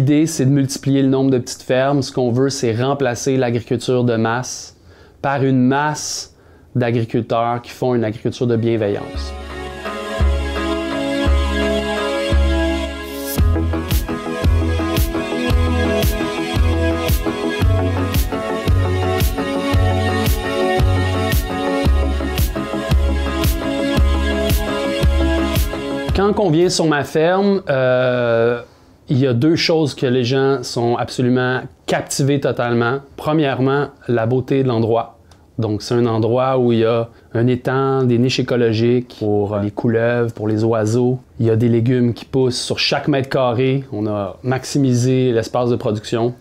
l'idée, c'est de multiplier le nombre de petites fermes. Ce qu'on veut, c'est remplacer l'agriculture de masse par une masse d'agriculteurs qui font une agriculture de bienveillance. Quand on vient sur ma ferme, il y a deux choses que les gens sont absolument captivés totalement. Premièrement, la beauté de l'endroit. Donc, c'est un endroit où il y a un étang, des niches écologiques pour les couleuvres, pour les oiseaux. Il y a des légumes qui poussent sur chaque mètre carré. On a maximisé l'espace de production.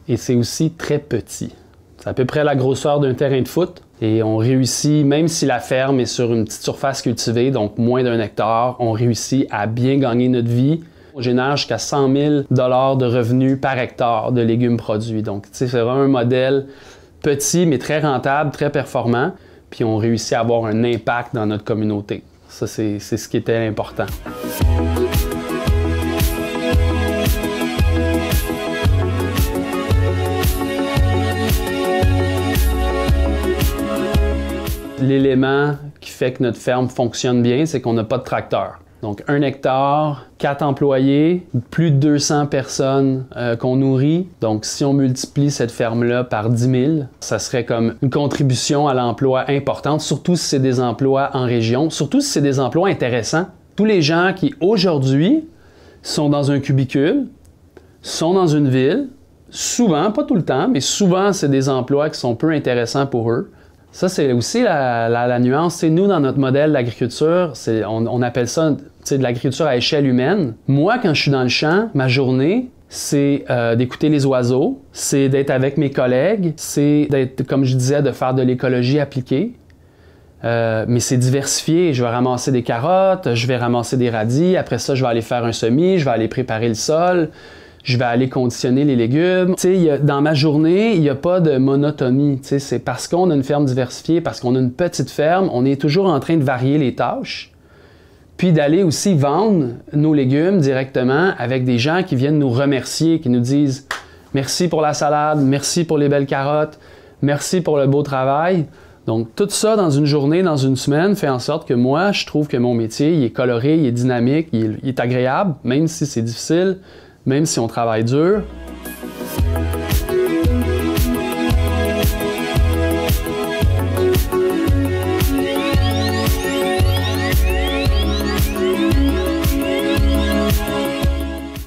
Et c'est aussi très petit. C'est à peu près la grosseur d'un terrain de foot. Et on réussit, même si la ferme est sur une petite surface cultivée, donc moins d'1 hectare, on réussit à bien gagner notre vie. On génère jusqu'à 100 000 $ de revenus par hectare de légumes produits. Donc, c'est vraiment un modèle petit, mais très rentable, très performant. Puis on réussit à avoir un impact dans notre communauté. Ça, c'est ce qui était important. L'élément qui fait que notre ferme fonctionne bien, c'est qu'on n'a pas de tracteur. Donc 1 hectare, 4 employés, plus de 200 personnes qu'on nourrit. Donc si on multiplie cette ferme-là par 10 000, ça serait comme une contribution à l'emploi importante, surtout si c'est des emplois en région, surtout si c'est des emplois intéressants. Tous les gens qui aujourd'hui sont dans un cubicule, sont dans une ville, souvent, pas tout le temps, mais souvent c'est des emplois qui sont peu intéressants pour eux. Ça, c'est aussi la nuance. T'sais, nous, dans notre modèle d'agriculture, on appelle ça de l'agriculture à échelle humaine. Moi, quand je suis dans le champ, ma journée, c'est d'écouter les oiseaux, c'est d'être avec mes collègues, c'est d'être, comme je disais, de faire de l'écologie appliquée. Mais c'est diversifié. Je vais ramasser des carottes, je vais ramasser des radis, après ça, je vais aller faire un semis, je vais aller préparer le sol. Je vais aller conditionner les légumes. Dans ma journée, il n'y a pas de monotonie. C'est parce qu'on a une ferme diversifiée, parce qu'on a une petite ferme, on est toujours en train de varier les tâches. Puis d'aller aussi vendre nos légumes directement avec des gens qui viennent nous remercier, qui nous disent « Merci pour la salade, merci pour les belles carottes, merci pour le beau travail ». Donc tout ça dans une journée, dans une semaine, fait en sorte que moi, je trouve que mon métier, il est coloré, il est dynamique, il est agréable, même si c'est difficile. Même si on travaille dur.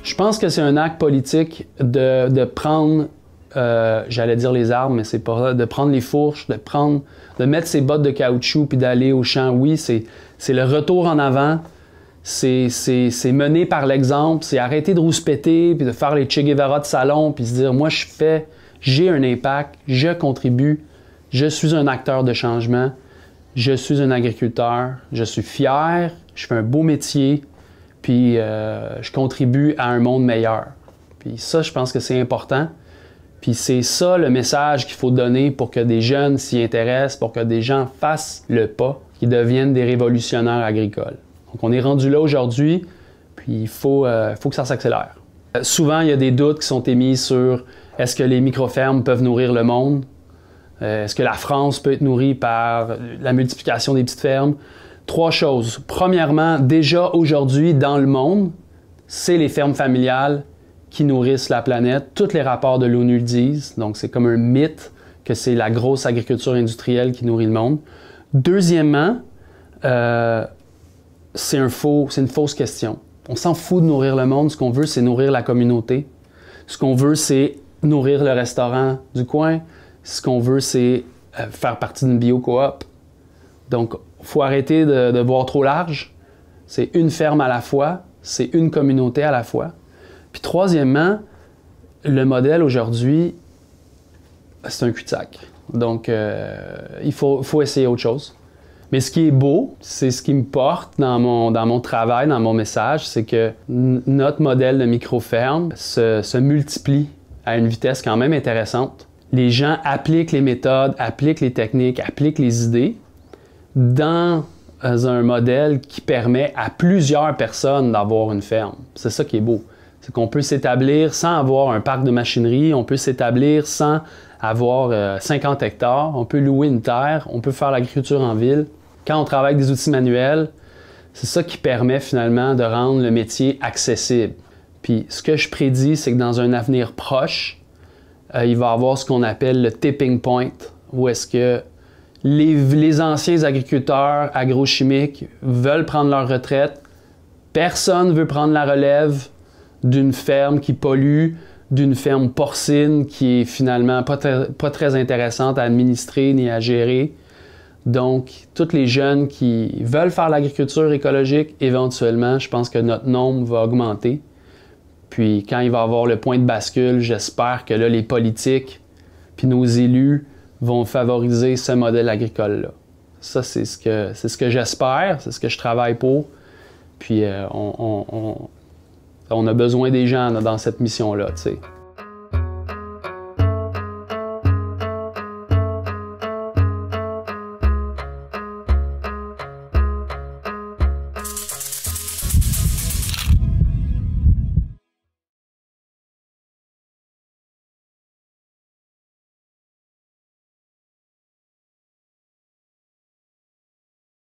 Je pense que c'est un acte politique de prendre, j'allais dire les armes, mais c'est pas ça, de prendre les fourches, de mettre ses bottes de caoutchouc puis d'aller au champ. Oui, c'est le retour en avant. C'est mené par l'exemple, c'est arrêter de rouspéter, puis de faire les Che Guevara de salon, puis se dire, moi j'ai un impact, je contribue, je suis un acteur de changement, je suis un agriculteur, je suis fier, je fais un beau métier, puis je contribue à un monde meilleur. Puis ça, je pense que c'est important. Puis c'est ça le message qu'il faut donner pour que des jeunes s'y intéressent, pour que des gens fassent le pas, qu'ils deviennent des révolutionnaires agricoles. Donc, on est rendu là aujourd'hui, puis il faut que ça s'accélère. Souvent, il y a des doutes qui sont émis sur est-ce que les micro-fermes peuvent nourrir le monde? Est-ce que la France peut être nourrie par la multiplication des petites fermes? 3 choses. Premièrement, déjà aujourd'hui, dans le monde, c'est les fermes familiales qui nourrissent la planète. Tous les rapports de l'ONU le disent. Donc, c'est comme un mythe que c'est la grosse agriculture industrielle qui nourrit le monde. Deuxièmement, c'est une fausse question. On s'en fout de nourrir le monde. Ce qu'on veut, c'est nourrir la communauté. Ce qu'on veut, c'est nourrir le restaurant du coin. Ce qu'on veut, c'est faire partie d'une bio-coop. Donc, il faut arrêter de voir trop large. C'est une ferme à la fois. C'est une communauté à la fois. Puis troisièmement, le modèle aujourd'hui, c'est un cul-de-sac. Donc, il faut essayer autre chose. Mais ce qui est beau, c'est ce qui me porte dans mon travail, dans mon message, c'est que notre modèle de micro-ferme se multiplie à une vitesse quand même intéressante. Les gens appliquent les méthodes, appliquent les techniques, appliquent les idées dans un modèle qui permet à plusieurs personnes d'avoir une ferme. C'est ça qui est beau. C'est qu'on peut s'établir sans avoir un parc de machinerie, on peut s'établir sans avoir 50 hectares, on peut louer une terre, on peut faire l'agriculture en ville. Quand on travaille avec des outils manuels, c'est ça qui permet finalement de rendre le métier accessible. Puis ce que je prédis, c'est que dans un avenir proche, il va y avoir ce qu'on appelle le tipping point, où est-ce que les anciens agriculteurs agrochimiques veulent prendre leur retraite, personne ne veut prendre la relève d'une ferme qui pollue, d'une ferme porcine qui est finalement pas très intéressante à administrer ni à gérer. Donc, tous les jeunes qui veulent faire l'agriculture écologique, éventuellement, je pense que notre nombre va augmenter. Puis, quand il va y avoir le point de bascule, j'espère que là, les politiques puis nos élus vont favoriser ce modèle agricole-là. Ça, c'est ce que j'espère, c'est ce que je travaille pour. Puis, on a besoin des gens dans cette mission-là, tu sais.